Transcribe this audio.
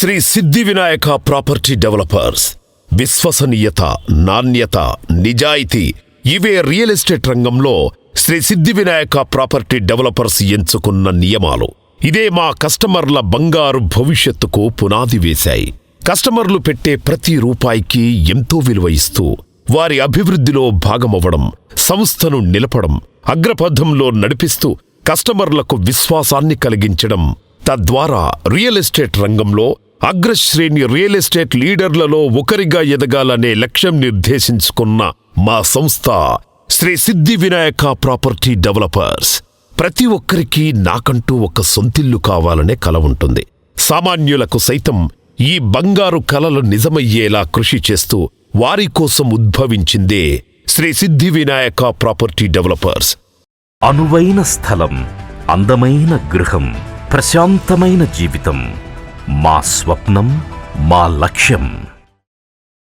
శ్రీ సిద్ధి Vinayaka property developers. విశ్వసనీయత, నాణ్యత, నిజాయితీ ఇవే రియల్ ఎస్టేట్ రంగంలో శ్రీ సిద్ధి వినాయక ప్రాపర్టీ డెవలపర్స్ ఎంచుకున్న నియమాలు. ఇదే మా కస్టమర్ల బంగారు భవిష్యత్తుకు పునాది వేశాయి. కస్టమర్లు పెట్టే ప్రతి రూపాయికి ఎంతో విలువ ఇస్తూ వారి అభివృద్ధిలో భాగమవ్వడం, సంస్థను నిలపడం, అగ్రపథంలో నడిపిస్తూ కస్టమర్లకు విశ్వాసాన్ని కలిగించడం, తద్వారా రియల్ ఎస్టేట్ రంగంలో అగ్రశ్రేణి రియల్ ఎస్టేట్ లీడర్లలో ఒకరిగా ఎదగాలనే లక్ష్యం నిర్దేశించుకున్న మా సంస్థ శ్రీ సిద్ధి వినాయక ప్రాపర్టీ డెవలపర్స్. ప్రతి ఒక్కరికి నాకంటూ ఒక సొంతిల్లు కావాలనే కల ఉంటుంది. సామాన్యులకు సైతం ఈ బంగారు కలలు నిజమయ్యేలా కృషి చేస్తూ వారి కోసం ఉద్భవించిందే శ్రీ సిద్ధి వినాయక ప్రాపర్టీ డెవలపర్స్. అనువైన స్థలం, అందమైన గృహం, ప్రశాంతమైన జీవితం మా స్వప్నం, మా లక్ష్యం.